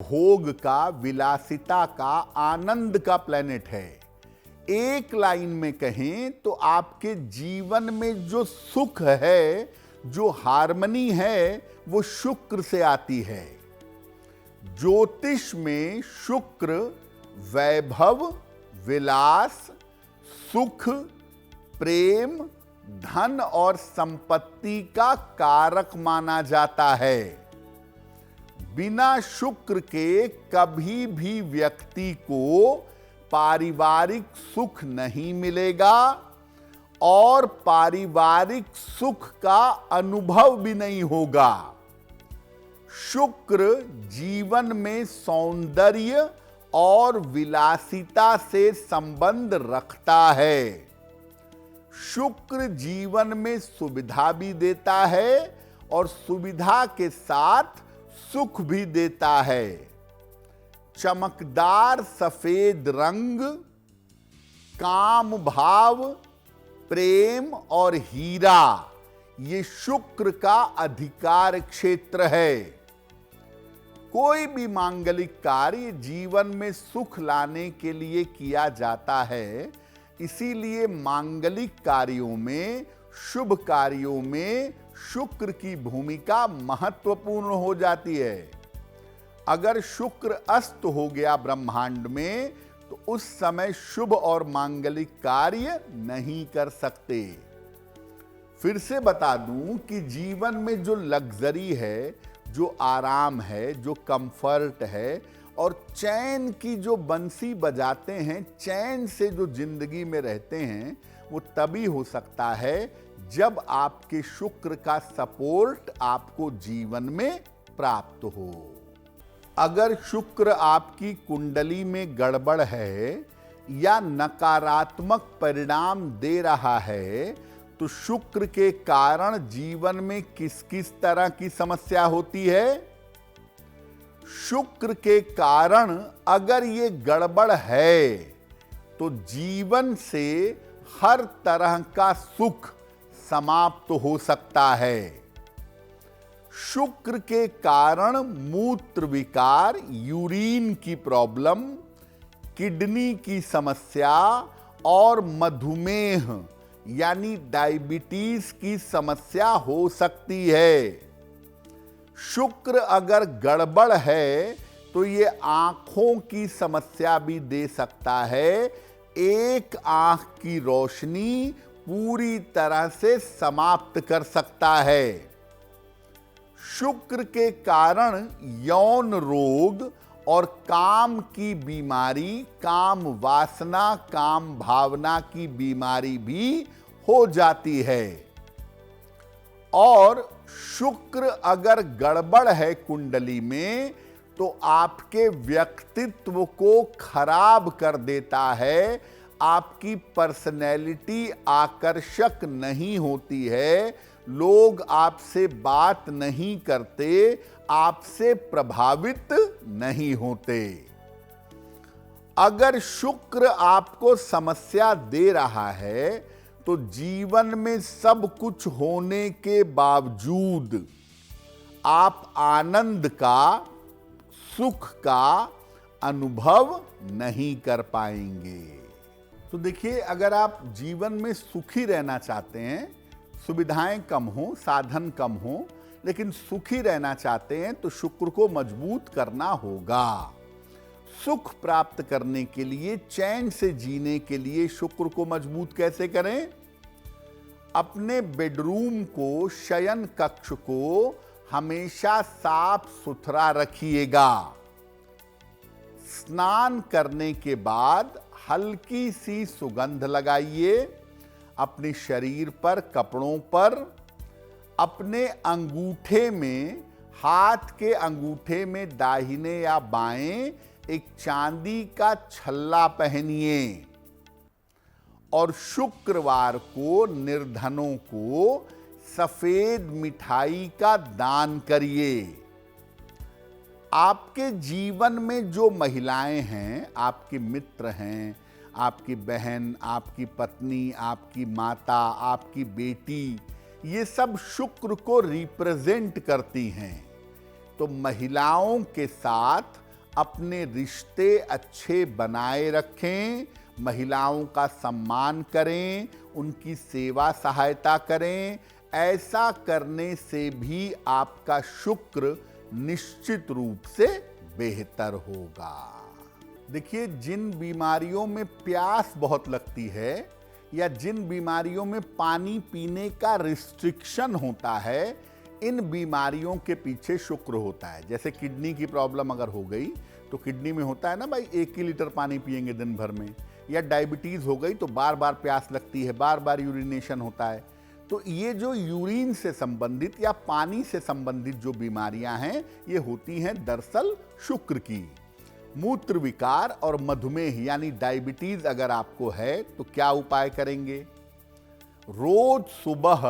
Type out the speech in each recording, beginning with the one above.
भोग का, विलासिता का, आनंद का प्लेनेट है। एक लाइन में कहें तो आपके जीवन में जो सुख है, जो हार्मनी है, वो शुक्र से आती है। ज्योतिष में शुक्र वैभव, विलास, सुख, प्रेम, धन और संपत्ति का कारक माना जाता है। बिना शुक्र के कभी भी व्यक्ति को पारिवारिक सुख नहीं मिलेगा और पारिवारिक सुख का अनुभव भी नहीं होगा। शुक्र जीवन में सौंदर्य और विलासिता से संबंध रखता है। शुक्र जीवन में सुविधा भी देता है और सुविधा के साथ सुख भी देता है। चमकदार सफेद रंग, काम भाव, प्रेम और हीरा, ये शुक्र का अधिकार क्षेत्र है। कोई भी मांगलिक कार्य जीवन में सुख लाने के लिए किया जाता है, इसीलिए मांगलिक कार्यों में, शुभ कार्यों में शुक्र की भूमिका महत्वपूर्ण हो जाती है। अगर शुक्र अस्त हो गया ब्रह्मांड में तो उस समय शुभ और मांगलिक कार्य नहीं कर सकते। फिर से बता दूं कि जीवन में जो लग्जरी है, जो आराम है, जो कंफर्ट है और चैन की जो बंसी बजाते हैं, चैन से जो जिंदगी में रहते हैं, वो तभी हो सकता है जब आपके शुक्र का सपोर्ट आपको जीवन में प्राप्त हो। अगर शुक्र आपकी कुंडली में गड़बड़ है या नकारात्मक परिणाम दे रहा है तो शुक्र के कारण जीवन में किस किस तरह की समस्या होती है? शुक्र के कारण अगर ये गड़बड़ है तो जीवन से हर तरह का सुख समाप्त हो सकता है। शुक्र के कारण मूत्र विकार, यूरिन की प्रॉब्लम, किडनी की समस्या और मधुमेह यानी डायबिटीज की समस्या हो सकती है। शुक्र अगर गड़बड़ है तो ये आंखों की समस्या भी दे सकता है। एक आंख की रोशनी पूरी तरह से समाप्त कर सकता है। शुक्र के कारण यौन रोग और काम की बीमारी, काम वासना, काम भावना की बीमारी भी हो जाती है। और शुक्र अगर गड़बड़ है कुंडली में तो आपके व्यक्तित्व को खराब कर देता है। आपकी पर्सनैलिटी आकर्षक नहीं होती है, लोग आपसे बात नहीं करते, आपसे प्रभावित नहीं होते। अगर शुक्र आपको समस्या दे रहा है तो जीवन में सब कुछ होने के बावजूद आप आनंद का, सुख का अनुभव नहीं कर पाएंगे। तो देखिए, अगर आप जीवन में सुखी रहना चाहते हैं, सुविधाएं कम हो, साधन कम हो, लेकिन सुखी रहना चाहते हैं तो शुक्र को मजबूत करना होगा। सुख प्राप्त करने के लिए, चैन से जीने के लिए शुक्र को मजबूत कैसे करें? अपने बेडरूम को, शयन कक्ष को हमेशा साफ सुथरा रखिएगा। स्नान करने के बाद हल्की सी सुगंध लगाइए अपने शरीर पर, कपड़ों पर। अपने अंगूठे में, हाथ के अंगूठे में दाहिने या बाएं एक चांदी का छल्ला पहनिए और शुक्रवार को निर्धनों को सफेद मिठाई का दान करिए। आपके जीवन में जो महिलाएं हैं, आपके मित्र हैं, आपकी बहन, आपकी पत्नी, आपकी माता, आपकी बेटी, ये सब शुक्र को रिप्रेजेंट करती हैं। तो महिलाओं के साथ अपने रिश्ते अच्छे बनाए रखें, महिलाओं का सम्मान करें, उनकी सेवा सहायता करें। ऐसा करने से भी आपका शुक्र निश्चित रूप से बेहतर होगा। देखिए, जिन बीमारियों में प्यास बहुत लगती है या जिन बीमारियों में पानी पीने का रिस्ट्रिक्शन होता है, इन बीमारियों के पीछे शुक्र होता है। जैसे किडनी की प्रॉब्लम अगर हो गई तो किडनी में होता है ना भाई, 1 ही लीटर पानी पिएंगे दिन भर में। या डायबिटीज हो गई तो बार बार प्यास लगती है, बार बार यूरिनेशन होता है। तो ये जो यूरिन से संबंधित या पानी से संबंधित जो बीमारियां हैं, ये होती हैं दरअसल शुक्र की। मूत्र विकार और मधुमेह यानी डायबिटीज अगर आपको है तो क्या उपाय करेंगे? रोज सुबह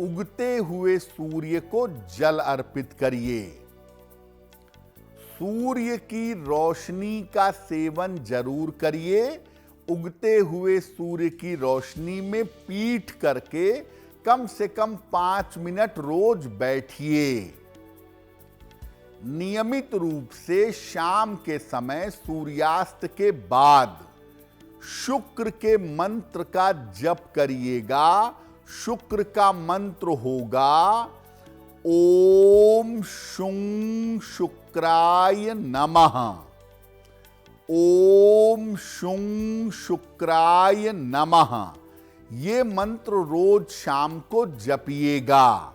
उगते हुए सूर्य को जल अर्पित करिए। सूर्य की रोशनी का सेवन जरूर करिए। उगते हुए सूर्य की रोशनी में पीठ करके कम से कम 5 मिनट रोज बैठिए। नियमित रूप से शाम के समय सूर्यास्त के बाद शुक्र के मंत्र का जप करिएगा। शुक्र का मंत्र होगा ओम शुं शुक्राय नमः। ओम शुं शुक्राय नमः। ये मंत्र रोज शाम को जपिएगा।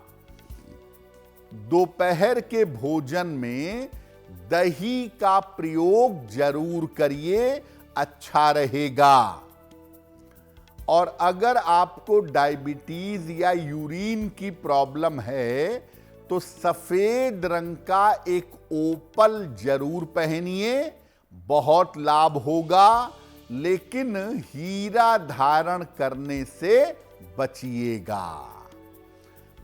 दोपहर के भोजन में दही का प्रयोग जरूर करिए, अच्छा रहेगा। और अगर आपको डायबिटीज या यूरिन की प्रॉब्लम है तो सफेद रंग का एक ओपल जरूर पहनिए, बहुत लाभ होगा। लेकिन हीरा धारण करने से बचिएगा।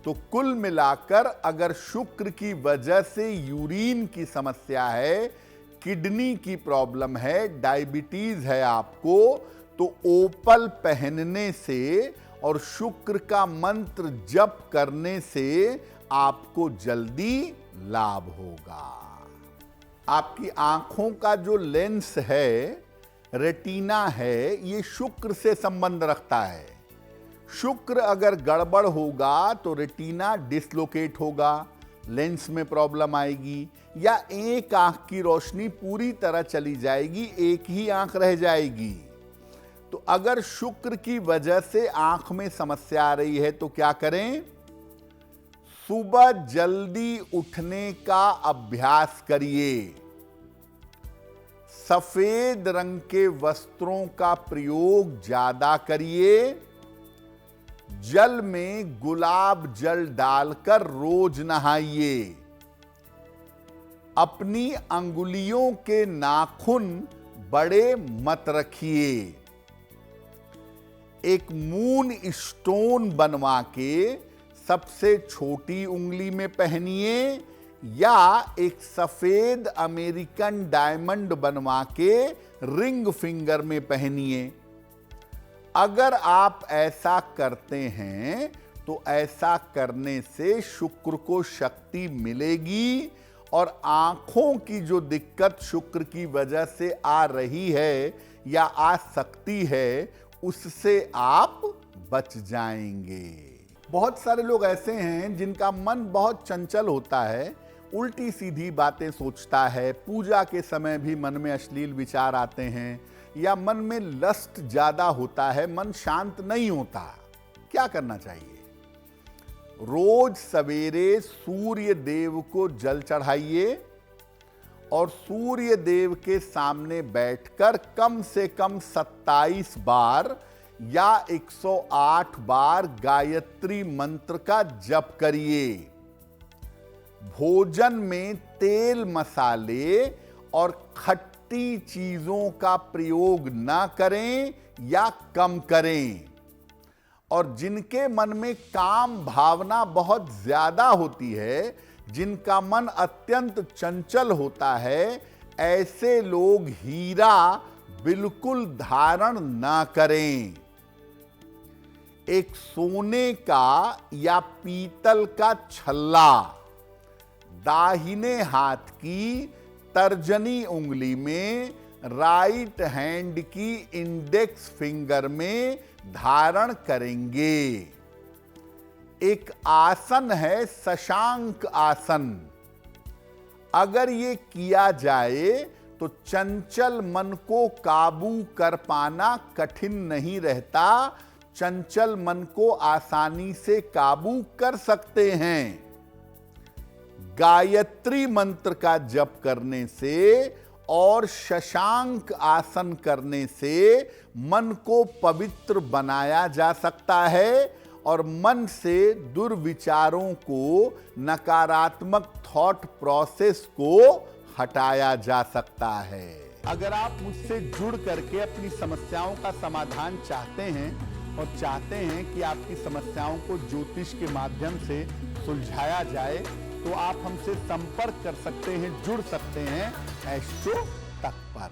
तो कुल मिलाकर अगर शुक्र की वजह से यूरिन की समस्या है, किडनी की प्रॉब्लम है, डायबिटीज है आपको, तो ओपल पहनने से और शुक्र का मंत्र जप करने से आपको जल्दी लाभ होगा। आपकी आंखों का जो लेंस है, रेटिना है, ये शुक्र से संबंध रखता है। शुक्र अगर गड़बड़ होगा तो रेटिना डिसलोकेट होगा, लेंस में प्रॉब्लम आएगी, या एक आंख की रोशनी पूरी तरह चली जाएगी, एक ही आंख रह जाएगी। तो अगर शुक्र की वजह से आंख में समस्या आ रही है तो क्या करें? सुबह जल्दी उठने का अभ्यास करिए। सफेद रंग के वस्त्रों का प्रयोग ज्यादा करिए। जल में गुलाब जल डालकर रोज नहाइए। अपनी अंगुलियों के नाखून बड़े मत रखिए। एक मून स्टोन बनवा के सबसे छोटी उंगली में पहनिए, या एक सफेद अमेरिकन डायमंड बनवा के रिंग फिंगर में पहनिए। अगर आप ऐसा करते हैं तो ऐसा करने से शुक्र को शक्ति मिलेगी और आंखों की जो दिक्कत शुक्र की वजह से आ रही है या आ सकती है, उससे आप बच जाएंगे। बहुत सारे लोग ऐसे हैं जिनका मन बहुत चंचल होता है, उल्टी सीधी बातें सोचता है, पूजा के समय भी मन में अश्लील विचार आते हैं, या मन में लस्ट ज्यादा होता है, मन शांत नहीं होता। क्या करना चाहिए? रोज सवेरे सूर्य देव को जल चढ़ाइए और सूर्य देव के सामने बैठकर कम से कम 27 बार या 108 बार गायत्री मंत्र का जप करिए। भोजन में तेल, मसाले और खट्टी चीजों का प्रयोग ना करें या कम करें। और जिनके मन में काम भावना बहुत ज्यादा होती है, जिनका मन अत्यंत चंचल होता है, ऐसे लोग हीरा बिल्कुल धारण ना करें। एक सोने का या पीतल का छल्ला दाहिने हाथ की तर्जनी उंगली में राइट हैंड की इंडेक्स फिंगर में धारण करेंगे। एक आसन है शशांक आसन। अगर ये किया जाए तो चंचल मन को काबू कर पाना कठिन नहीं रहता, चंचल मन को आसानी से काबू कर सकते हैं। गायत्री मंत्र का जप करने से और शशांक आसन करने से मन को पवित्र बनाया जा सकता है और मन से दुर्विचारों को, नकारात्मक थॉट प्रोसेस को हटाया जा सकता है। अगर आप मुझसे जुड़ करके अपनी समस्याओं का समाधान चाहते हैं और चाहते हैं कि आपकी समस्याओं को ज्योतिष के माध्यम से सुलझाया जाए, तो आप हमसे संपर्क कर सकते हैं, जुड़ सकते हैं एस्ट्रो तक पर।